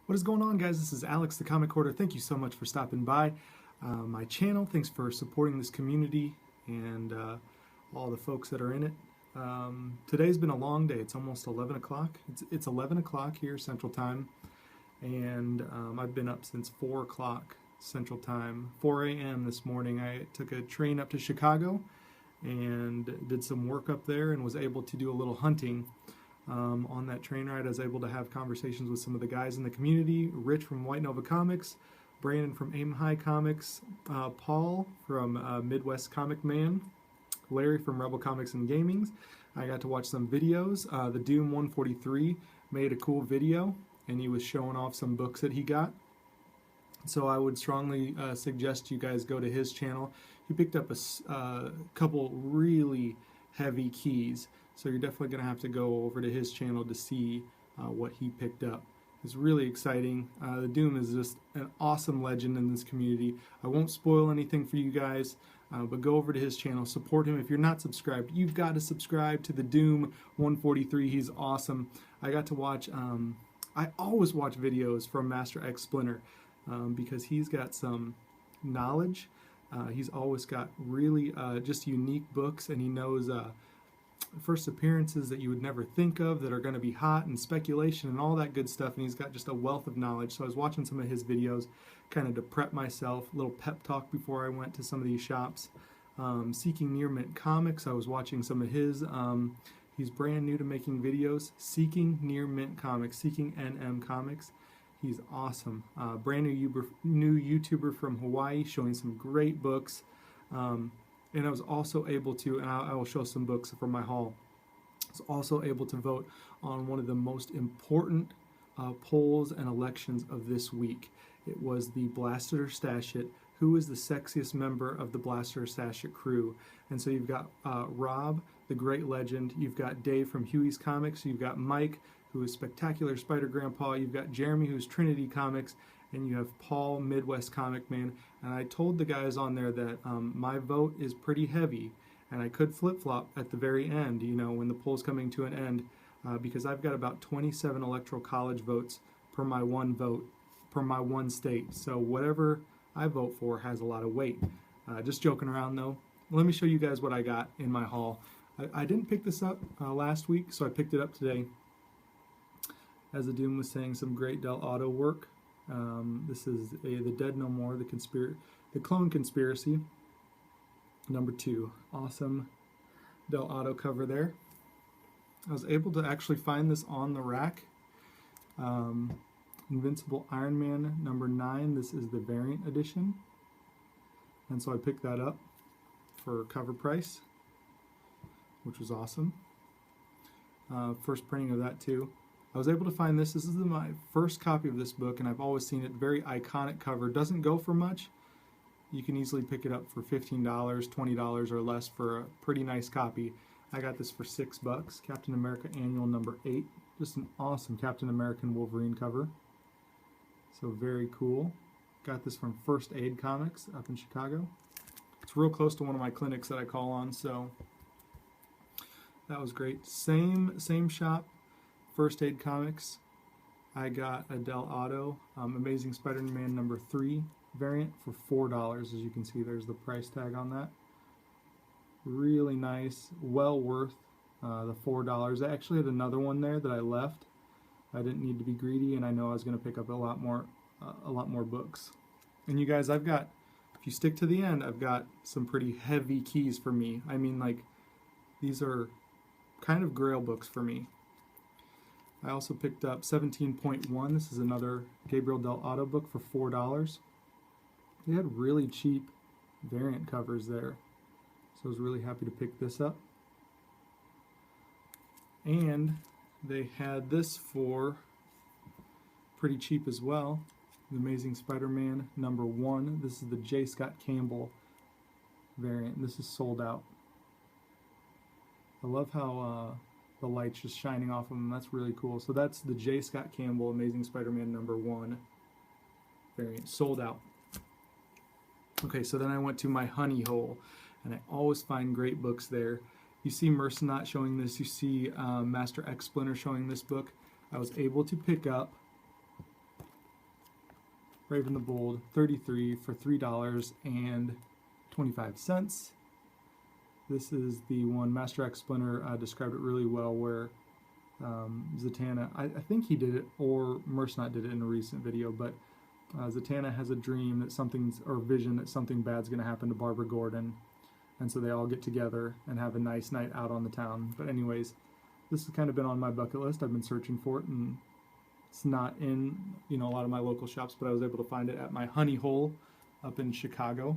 What is going on, guys? This is Alex the Comic Hoarder. Thank you so much for stopping by my channel. Thanks for supporting this community and all the folks that are in it. Today's been a long day. It's almost 11 o'clock. It's 11 o'clock here Central Time, and I've been up since 4 o'clock Central Time. 4 a.m. this morning I took a train up to Chicago and did some work up there and was able to do a little hunting. On that train ride, I was able to have conversations with some of the guys in the community: Rich from White Nova Comics, Brandon from Aim High Comics, Paul from Midwest Comic Man, Larry from Rebel Comics and Gaming. I got to watch some videos. The Doom 143 made a cool video, and he was showing off some books that he got. So I would strongly suggest you guys go to his channel. He picked up a couple really heavy keys, so you're definitely going to have to go over to his channel to see what he picked up. It's really exciting. The Doom is just an awesome legend in this community. I won't spoil anything for you guys, but go over to his channel, support him. If you're not subscribed, you've got to subscribe to the Doom 143. He's awesome. I got to watch, I always watch videos from Master X Splinter because he's got some knowledge. He's always got really just unique books, and he knows first appearances that you would never think of that are going to be hot, and speculation and all that good stuff, and he's got just a wealth of knowledge. So I was watching some of his videos kind of to prep myself, a little pep talk before I went to some of these shops. Seeking Near Mint Comics, I was watching some of his. He's brand new to making videos. Seeking Near Mint Comics, Seeking NM Comics. He's awesome. Brand new YouTuber from Hawaii, showing some great books. And I was also able to, and I will show some books from my haul, I was also able to vote on one of the most important polls and elections of this week. It was the Blaster or Stash It. Who is the sexiest member of the Blaster or Stash It crew? And so you've got Rob, the great legend. You've got Dave from Huey's Comics. You've got Mike, who is Spectacular Spider Grandpa. You've got Jeremy, who's Trinity Comics. And you have Paul, Midwest Comic Man. And I told the guys on there that my vote is pretty heavy, and I could flip-flop at the very end, you know, when the poll's coming to an end, because I've got about 27 electoral college votes per my one vote, per my one state. So whatever I vote for has a lot of weight. Just joking around, though. Let me show you guys what I got in my haul. I didn't pick this up last week, so I picked it up today. As the Doom was saying, some great Del Auto work. This is The Dead No More, the Clone Conspiracy, #2. Awesome Del Auto cover there. I was able to actually find this on the rack. Invincible Iron Man #9. This is the variant edition, and so I picked that up for cover price, which was awesome. First printing of that too. I was able to find this. This is my first copy of this book, and I've always seen it. Very iconic cover. Doesn't go for much. You can easily pick it up for $15, $20 or less for a pretty nice copy. I got this for $6. Captain America Annual #8. Just an awesome Captain American Wolverine cover. So very cool. Got this from First Aid Comics up in Chicago. It's real close to one of my clinics that I call on, so that was great. Same shop. First Aid Comics. I got a Del Auto Amazing Spider-Man #3 variant for $4. As you can see, there's the price tag on that. Really nice, well worth the $4. I actually had another one there that I left. I didn't need to be greedy, and I know I was going to pick up a lot more books. And you guys, I've got, if you stick to the end, I've got some pretty heavy keys for me. I mean, like, these are kind of Grail books for me. I also picked up 17.1. This is another Gabriel Del Auto book for $4. They had really cheap variant covers there, so I was really happy to pick this up. And they had this for pretty cheap as well. The Amazing Spider-Man #1. This is the J. Scott Campbell variant. This is sold out. I love how the light's just shining off of them. That's really cool. So that's the J. Scott Campbell Amazing Spider-Man #1 variant. Sold out. Okay, so then I went to my honey hole, and I always find great books there. You see Mercenaut showing this. You see Master X Splinter showing this book. I was able to pick up Brave and the Bold 33 for $3.25. This is the one Master X Splinter described it really well, where Zatanna, I think he did it, or Mercenot did it in a recent video, but Zatanna has a dream that something's, or vision that something bad's going to happen to Barbara Gordon, and so they all get together and have a nice night out on the town. But anyways, this has kind of been on my bucket list. I've been searching for it, and it's not in, a lot of my local shops, but I was able to find it at my Honey Hole up in Chicago.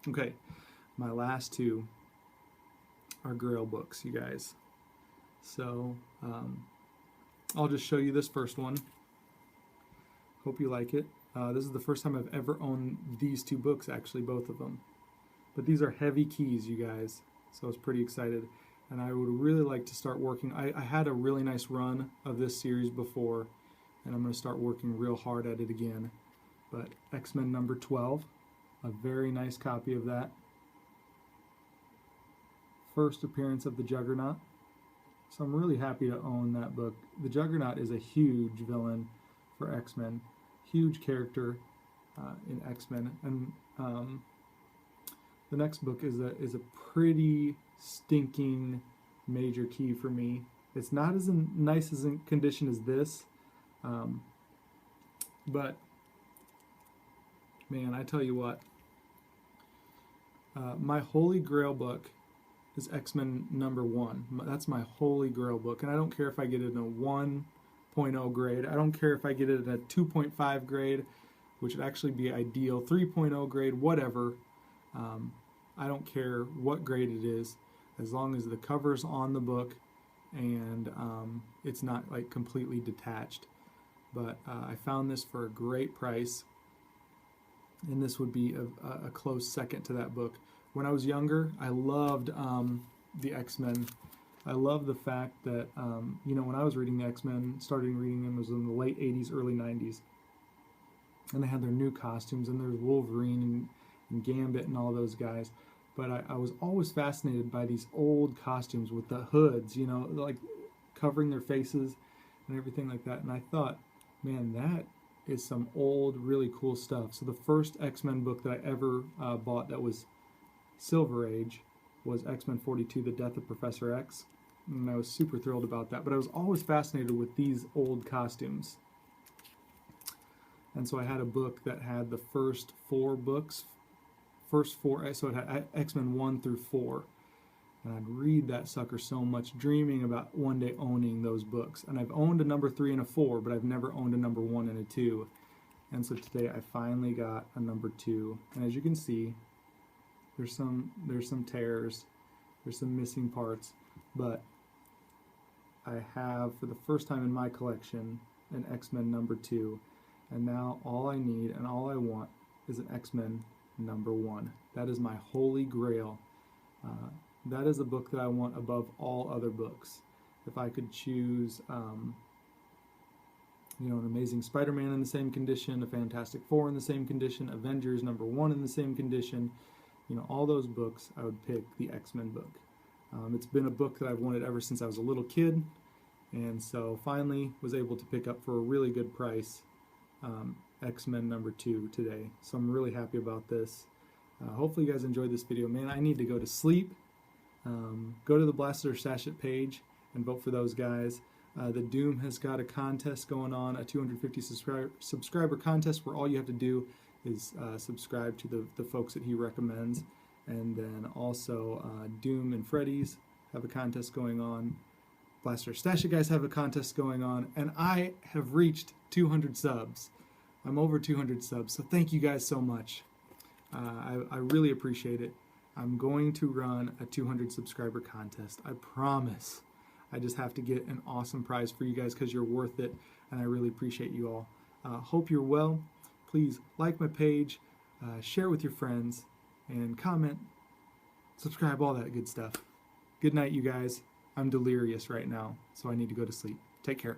Okay, my last two are Grail books, you guys. So I'll just show you this first one. Hope you like it. This is the first time I've ever owned these two books, actually, both of them. But these are heavy keys, you guys, so I was pretty excited. And I would really like to start working. I had a really nice run of this series before, and I'm going to start working real hard at it again. But X-Men number 12, a very nice copy of that. First appearance of the Juggernaut. So I'm really happy to own that book. The Juggernaut is a huge villain for X-Men, huge character in X-Men, and the next book is a pretty stinking major key for me. It's not as nice as in condition as this, but man, I tell you what, my Holy Grail book is X-Men number 1. That's my Holy Grail book, and I don't care if I get it in a 1.0 grade. I don't care if I get it in a 2.5 grade, which would actually be ideal, 3.0 grade, whatever. I don't care what grade it is, as long as the cover's on the book and it's not like completely detached. But I found this for a great price, and this would be a close second to that book. When I was younger, I loved the X-Men. I love the fact that, when I was reading the X-Men, starting reading them was in the late 80s, early 90s. And they had their new costumes, and there's Wolverine and Gambit and all those guys. But I was always fascinated by these old costumes with the hoods, like covering their faces and everything like that. And I thought, man, that is some old, really cool stuff. So the first X-Men book that I ever bought that was Silver Age was X-Men 42, The Death of Professor X. And I was super thrilled about that. But I was always fascinated with these old costumes. And so I had a book that had the first 4 books. So it had X-Men 1 through 4. And I'd read that sucker so much, dreaming about one day owning those books. And I've owned a number 3 and a 4, but I've never owned a number 1 and a 2. And so today I finally got a number 2. And as you can see, there's some tears, there's some missing parts, but I have, for the first time in my collection, an X-Men number 2. And now all I need and all I want is an X-Men number 1. That is my Holy Grail. That is a book that I want above all other books. If I could choose, an Amazing Spider-Man in the same condition, a Fantastic Four in the same condition, Avengers number 1 in the same condition, all those books, I would pick the X-Men book. It's been a book that I've wanted ever since I was a little kid, and so finally was able to pick up for a really good price X-Men number 2 today. So I'm really happy about this. Hopefully you guys enjoyed this video. Man, I need to go to sleep. Go to the Blasted or Stash It page and vote for those guys. The Doom has got a contest going on, a 250 subscriber contest, where all you have to do is subscribe to the folks that he recommends. And then also Doom and Freddy's have a contest going on. Blaster Stash It guys have a contest going on, and I have reached 200 subs. I'm over 200 subs, so thank you guys so much. I really appreciate it. I'm going to run a 200 subscriber contest. I promise. I just have to get an awesome prize for you guys because you're worth it, and I really appreciate you all. Hope you're well. Please like my page, share with your friends, and comment, subscribe, all that good stuff. Good night, you guys. I'm delirious right now, so I need to go to sleep. Take care.